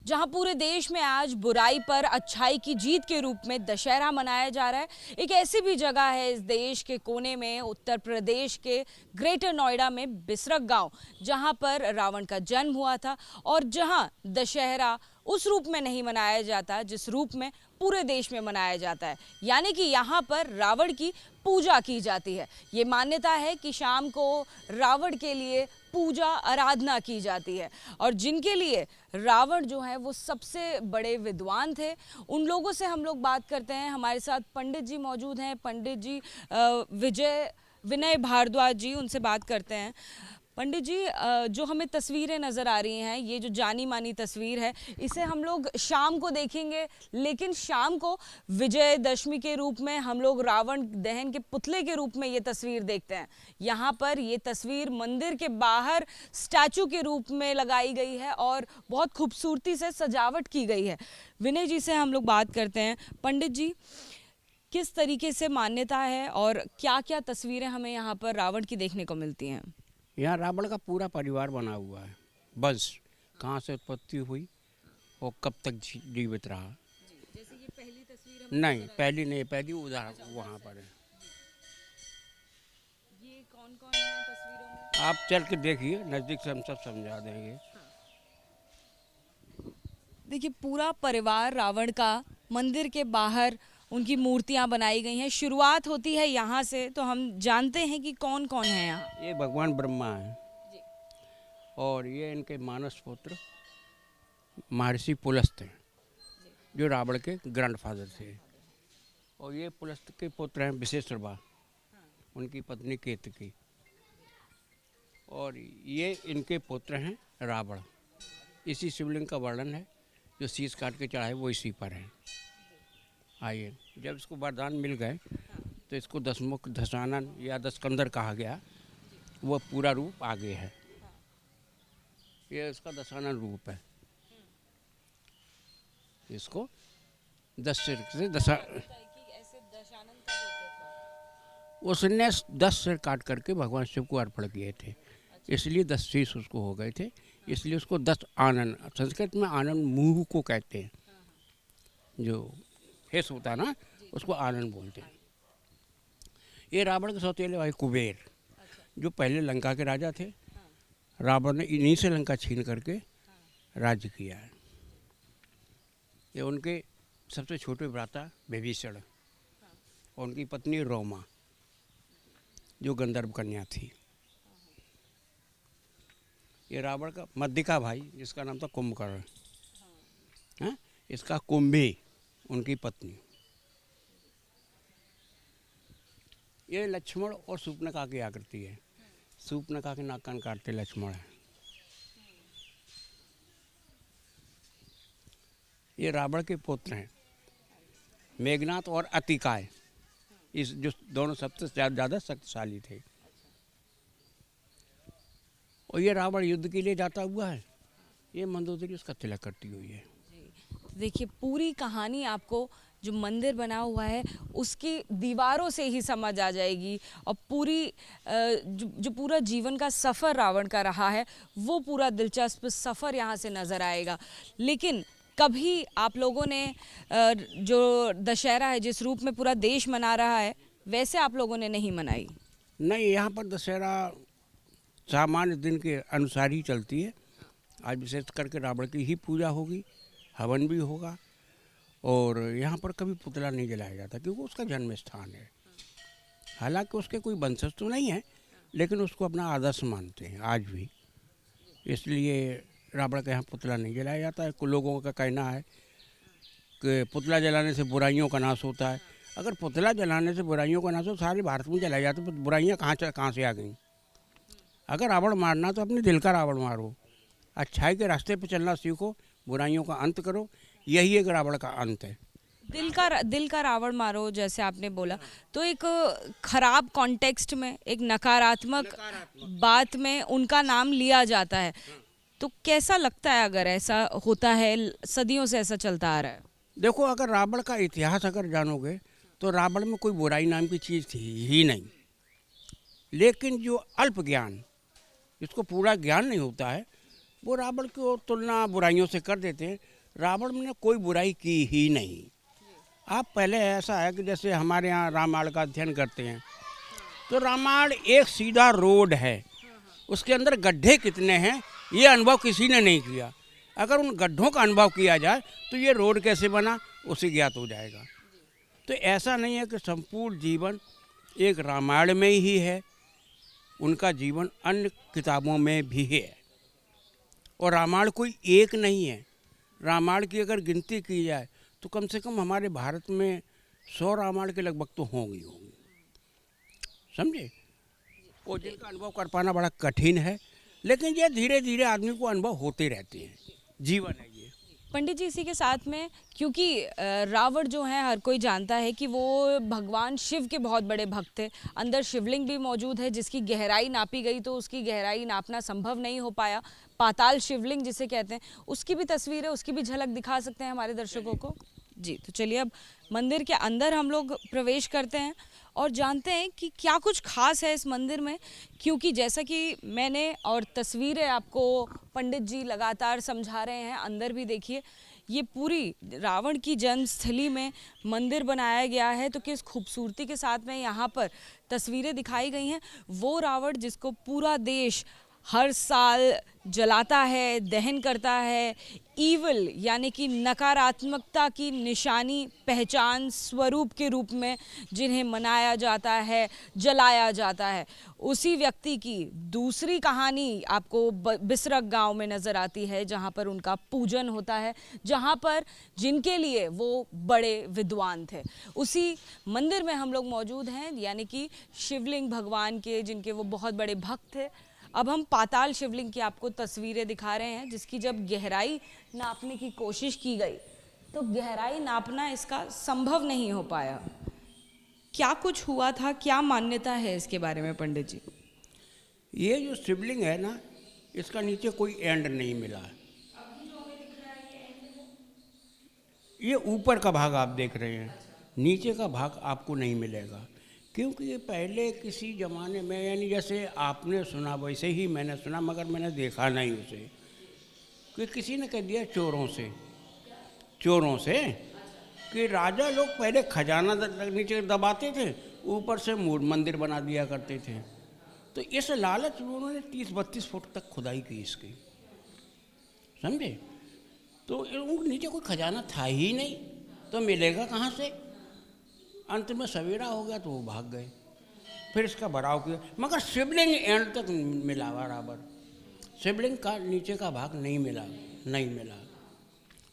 जहां पूरे देश में आज बुराई पर अच्छाई की जीत के रूप में दशहरा मनाया जा रहा है। एक ऐसी भी जगह है इस देश के कोने में, उत्तर प्रदेश के ग्रेटर नोएडा में बिसरक गांव, जहां पर रावण का जन्म हुआ था और जहां दशहरा उस रूप में नहीं मनाया जाता जिस रूप में पूरे देश में मनाया जाता है, यानी कि यहाँ पर रावण की पूजा की जाती है। ये मान्यता है कि शाम को रावण के लिए पूजा आराधना की जाती है और जिनके लिए रावण जो है वो सबसे बड़े विद्वान थे, उन लोगों से हम लोग बात करते हैं। हमारे साथ पंडित जी मौजूद हैं, पंडित जी विनय भारद्वाज जी, उनसे बात करते हैं। पंडित जी, जो हमें तस्वीरें नज़र आ रही हैं, ये जो जानी मानी तस्वीर है, इसे हम लोग शाम को देखेंगे, लेकिन शाम को विजयदशमी के रूप में हम लोग रावण दहन के पुतले के रूप में ये तस्वीर देखते हैं। यहाँ पर ये तस्वीर मंदिर के बाहर स्टैचू के रूप में लगाई गई है और बहुत खूबसूरती से सजावट की गई है। विनय जी से हम लोग बात करते हैं। पंडित जी, किस तरीके से मान्यता है और क्या क्या तस्वीरें हमें यहाँ पर रावण की देखने को मिलती हैं? यहाँ रावण का पूरा परिवार बना हुआ है। बस कहाँ से उत्पत्ति हुई और कब तक जीवित रहा। जैसे ये पहली तस्वीर नहीं, पहली नहीं, पहली उधर वहाँ पर है। ये कौन कौन है तस्वीरों में? आप चल के देखिए, नज़दीक से हम सब समझा देंगे। देखिए, पूरा परिवार रावण का मंदिर के बाहर उनकी मूर्तियां बनाई गई हैं। शुरुआत होती है यहाँ से, तो हम जानते हैं कि कौन कौन है यहाँ। ये भगवान ब्रह्मा है और ये इनके मानस पुत्र महर्षि पुलस्त हैं, जो रावण के ग्रैंडफादर थे। और ये पुलस्त के पुत्र हैं विशेषरवा, उनकी पत्नी केतकी। और ये इनके पुत्र हैं रावण। इसी शिवलिंग का वर्णन है, जो शीश काट के चढ़ाए वो इसी पर है। आइए, जब इसको वरदान मिल गए तो इसको दशमुख दशानन या दशकंदर कहा गया। वो पूरा रूप आगे है, ये इसका दशानन रूप है। इसको 10 सिर से उसने 10 सिर काट करके भगवान शिव को अर्पण किए थे, इसलिए 10 शीश उसको हो गए थे। इसलिए उसको 10 आनन, संस्कृत में आनन मुंह को कहते हैं, जो हेस होता है ना, उसको आनंद बोलते हैं। ये रावण के सौतेले भाई कुबेर, जो पहले लंका के राजा थे। रावण ने इन्हीं से लंका छीन करके राज्य किया है। ये उनके सबसे छोटे भ्राता विभीषण और उनकी पत्नी रोमा, जो गंधर्व कन्या थी। ये रावण का मध्य का भाई, जिसका नाम था कुंभकर्ण, हाँ, इसका कुंभी उनकी पत्नी। ये लक्ष्मण और शूर्पणखा की आकृति है। शूर्पणखा के नाक कान काटते लक्ष्मण है। ये रावण के पुत्र हैं मेघनाथ और अतिकाय, इस जो दोनों सबसे ज़्यादा शक्तिशाली थे। और ये रावण युद्ध के लिए जाता हुआ है, ये मंदोदरी उसका तिलक करती हुई है। देखिए, पूरी कहानी आपको जो मंदिर बना हुआ है उसकी दीवारों से ही समझ आ जाएगी और पूरी जो पूरा जीवन का सफ़र रावण का रहा है, वो पूरा दिलचस्प सफ़र यहाँ से नज़र आएगा। लेकिन कभी आप लोगों ने जो दशहरा है, जिस रूप में पूरा देश मना रहा है, वैसे आप लोगों ने नहीं मनाई? नहीं, यहाँ पर दशहरा सामान्य दिन के अनुसार ही चलती है। आज विशेष करके रावण की ही पूजा होगी, हवन भी होगा। और यहाँ पर कभी पुतला नहीं जलाया जाता, क्योंकि उसका जन्म स्थान है। हालांकि उसके कोई वंशज तो नहीं है, लेकिन उसको अपना आदर्श मानते हैं आज भी, इसलिए रावण के यहाँ पुतला नहीं जलाया जाता है। कुछ लोगों का कहना है कि पुतला जलाने से बुराइयों का नाश होता है। अगर पुतला जलाने से बुराइयों का नाश हो, सारे भारत में जलाया जाता, तो बुराइयाँ कहाँ से आ गई? अगर रावण मारना तो अपने दिल का रावण मारो, अच्छाई के रास्ते पर चलना सीखो, बुराइयों का अंत करो। यही एक रावण का अंत है। दिल का रावण मारो, जैसे आपने बोला, तो एक खराब कॉन्टेक्स्ट में, एक नकारात्मक बात में उनका नाम लिया जाता है। तो कैसा लगता है अगर ऐसा होता है? सदियों से ऐसा चलता आ रहा है। देखो, अगर रावण का इतिहास अगर जानोगे तो रावण में कोई बुराई नाम की चीज़ थी ही नहीं। लेकिन जो अल्प ज्ञान, जिसको पूरा ज्ञान नहीं होता है, वो रावण की तुलना बुराइयों से कर देते हैं। रावण ने कोई बुराई की ही नहीं। आप पहले ऐसा है कि जैसे हमारे यहाँ रामायण का अध्ययन करते हैं तो रामायण एक सीधा रोड है, उसके अंदर गड्ढे कितने हैं ये अनुभव किसी ने नहीं किया। अगर उन गड्ढों का अनुभव किया जाए तो ये रोड कैसे बना उसे ज्ञात हो जाएगा। तो ऐसा नहीं है कि संपूर्ण जीवन एक रामायण में ही है, उनका जीवन अन्य किताबों में भी है। और रामायण कोई एक नहीं है। रामायण की अगर गिनती की जाए तो कम से कम हमारे भारत में 100 रामायण के लगभग तो होंगी, समझे। और जिनका अनुभव कर पाना बड़ा कठिन है, लेकिन ये धीरे धीरे आदमी को अनुभव होते रहते हैं, जीवन है ये। पंडित जी, इसी के साथ में, क्योंकि रावण जो है हर कोई जानता है कि वो भगवान शिव के बहुत बड़े भक्त थे। अंदर शिवलिंग भी मौजूद है जिसकी गहराई नापी गई तो उसकी गहराई नापना संभव नहीं हो पाया। पाताल शिवलिंग जिसे कहते हैं, उसकी भी तस्वीर है, उसकी भी झलक दिखा सकते हैं हमारे दर्शकों को जी। तो चलिए अब मंदिर के अंदर हम लोग प्रवेश करते हैं और जानते हैं कि क्या कुछ खास है इस मंदिर में। क्योंकि जैसा कि मैंने और तस्वीरें आपको पंडित जी लगातार समझा रहे हैं, अंदर भी देखिए ये पूरी रावण की जन्मस्थली में मंदिर बनाया गया है। तो किस खूबसूरती के साथ में यहाँ पर तस्वीरें दिखाई गई हैं। वो रावण जिसको पूरा देश हर साल जलाता है, दहन करता है, ईविल यानी कि नकारात्मकता की निशानी, पहचान, स्वरूप के रूप में जिन्हें मनाया जाता है, जलाया जाता है, उसी व्यक्ति की दूसरी कहानी आपको बिसरक गांव में नज़र आती है, जहां पर उनका पूजन होता है, जहां पर जिनके लिए वो बड़े विद्वान थे। उसी मंदिर में हम लोग मौजूद हैं, यानी कि शिवलिंग भगवान के, जिनके वो बहुत बड़े भक्त थे। अब हम पाताल शिवलिंग की आपको तस्वीरें दिखा रहे हैं, जिसकी जब गहराई नापने की कोशिश की गई तो गहराई नापना इसका संभव नहीं हो पाया। क्या कुछ हुआ था, क्या मान्यता है इसके बारे में पंडित जी? ये जो शिवलिंग है ना, इसका नीचे कोई एंड नहीं मिला। ये ऊपर का भाग आप देख रहे हैं, नीचे का भाग आपको नहीं मिलेगा। क्योंकि ये पहले किसी ज़माने में, यानी जैसे आपने सुना वैसे ही मैंने सुना, मगर मैंने देखा नहीं उसे, कि किसी ने कह दिया चोरों से कि राजा लोग पहले खजाना नीचे दबाते थे, ऊपर से मंदिर बना दिया करते थे। तो इस लालच में उन्होंने 30-32 फुट तक खुदाई की इसकी, समझे। तो उनके नीचे कोई खजाना था ही नहीं, तो मिलेगा कहाँ से। अंत में सवेरा हो गया तो वो भाग गए, फिर इसका भराव किया, मगर शिवलिंग एंड तक मिला बराबर। शिवलिंग का नीचे का भाग नहीं मिला।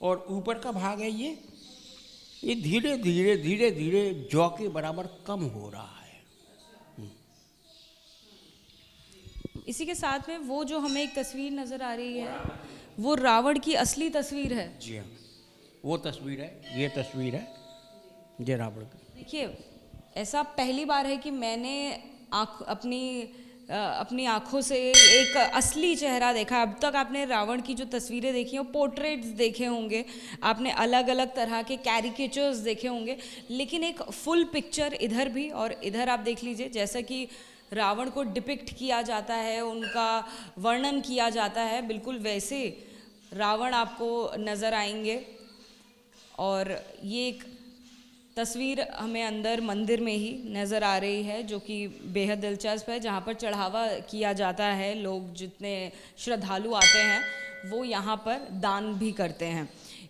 और ऊपर का भाग है ये धीरे धीरे जौ के बराबर कम हो रहा है। इसी के साथ में वो जो हमें एक तस्वीर नजर आ रही है, वो रावण की असली तस्वीर है। जी हाँ, वो तस्वीर है, ये तस्वीर है जय रावण की। देखिए, ऐसा पहली बार है कि मैंने अपनी आँखों से एक असली चेहरा देखा। अब तक आपने रावण की जो तस्वीरें देखी हैं वो पोर्ट्रेट्स देखे होंगे, आपने अलग अलग तरह के कैरिकेचर्स देखे होंगे, लेकिन एक फुल पिक्चर इधर भी और इधर आप देख लीजिए। जैसा कि रावण को डिपिक्ट किया जाता है, उनका वर्णन किया जाता है, बिल्कुल वैसे रावण आपको नज़र आएंगे। और ये एक तस्वीर हमें अंदर मंदिर में ही नज़र आ रही है, जो कि बेहद दिलचस्प है, जहाँ पर चढ़ावा किया जाता है। लोग जितने श्रद्धालु आते हैं वो यहाँ पर दान भी करते हैं।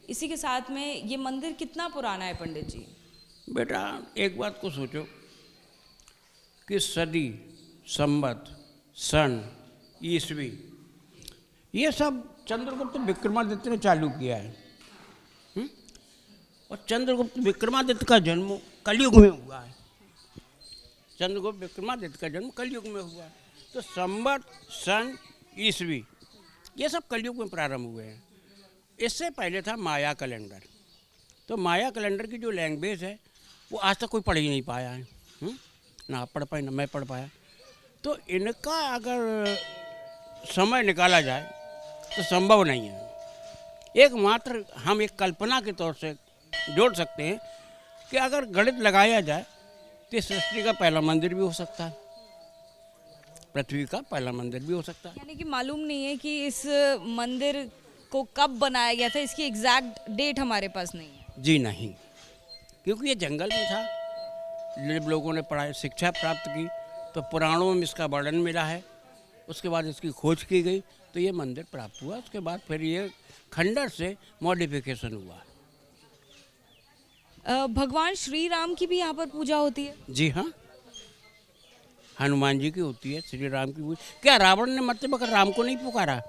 इसी के साथ में ये मंदिर कितना पुराना है पंडित जी? बेटा एक बात को सोचो कि सदी, संवत, सन, ईस्वी, ये सब चंद्रगुप्त विक्रमादित्य ने चालू किया है। और चंद्रगुप्त विक्रमादित्य का जन्म कलयुग में हुआ है। चंद्रगुप्त विक्रमादित्य का जन्म कलयुग में हुआ है। तो संवत, सन, ईस्वी, ये सब कलयुग में प्रारंभ हुए हैं। इससे पहले था माया कैलेंडर। तो माया कैलेंडर की जो लैंग्वेज है वो आज तक कोई पढ़ ही नहीं पाया है, ना आप पढ़ पाए ना मैं पढ़ पाया। तो इनका अगर समय निकाला जाए तो संभव नहीं है। एकमात्र हम एक कल्पना के तौर से जोड़ सकते हैं कि अगर गणित लगाया जाए तो सृष्टि का पहला मंदिर भी हो सकता है, पृथ्वी का पहला मंदिर भी हो सकता है। यानी कि मालूम नहीं है कि इस मंदिर को कब बनाया गया था, इसकी एग्जैक्ट डेट हमारे पास नहीं है। जी नहीं, क्योंकि ये जंगल में था। जब लोगों ने पढ़ाई शिक्षा प्राप्त की तो पुराणों में इसका वर्णन मिला है, उसके बाद इसकी खोज की गई तो ये मंदिर प्राप्त हुआ। उसके बाद फिर ये खंडर से मॉडिफिकेशन हुआ। भगवान श्री राम की भी यहाँ पर पूजा होती है? जी हाँ, हनुमान जी की होती है, श्री राम की पूजा। क्या रावण ने मरते वक्त राम को नहीं पुकारा?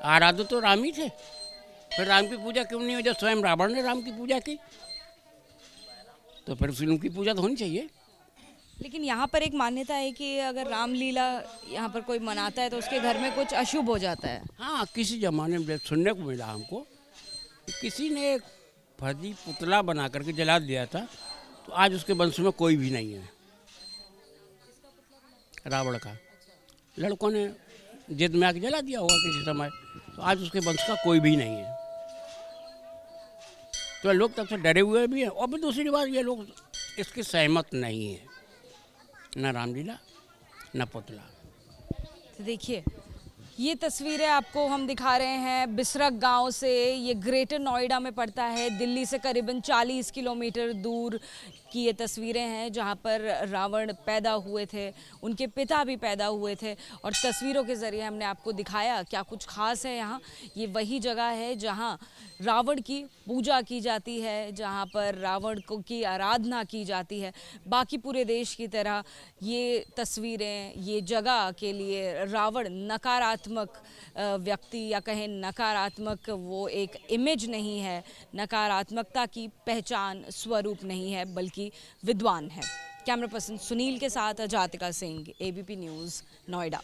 आराध्य तो राम ही थे, फिर राम की पूजा क्यों नहीं हुई? जब स्वयं रावण ने राम की पूजा की तो फिर उनकी पूजा तो होनी चाहिए। लेकिन यहाँ पर एक मान्यता है कि अगर रामलीला यहाँ पर कोई मनाता है तो उसके घर में कुछ अशुभ हो जाता है। हाँ, किसी ज़माने में सुनने को मिला हमको, किसी ने एक फर्जी पुतला बना करके जला दिया था, तो आज उसके वंश में कोई भी नहीं है। रावण का लड़कों ने जिद में आके जला दिया होगा किसी समय, तो आज उसके वंश का कोई भी नहीं है। तो लोग तब से डरे हुए भी हैं। और भी दूसरी बात, ये लोग इसकी सहमत नहीं है, न रामलीला न पुतला। तो देखिए, ये तस्वीरें आपको हम दिखा रहे हैं बिसरक गांव से। ये ग्रेटर नोएडा में पड़ता है, दिल्ली से करीबन 40 किलोमीटर दूर की ये तस्वीरें हैं, जहां पर रावण पैदा हुए थे, उनके पिता भी पैदा हुए थे। और तस्वीरों के ज़रिए हमने आपको दिखाया क्या कुछ खास है यहाँ। ये वही जगह है जहाँ रावण की पूजा की जाती है, जहाँ पर रावण को की आराधना की जाती है। बाकी पूरे देश की तरह ये तस्वीरें, ये जगह के लिए रावण नकारात्मक व्यक्ति या कहें नकारात्मक वो एक इमेज नहीं है, नकारात्मकता की पहचान स्वरूप नहीं है, बल्कि विद्वान है। कैमरा पर्सन सुनील के साथ जातिका सिंह, एबीपी न्यूज़, नोएडा।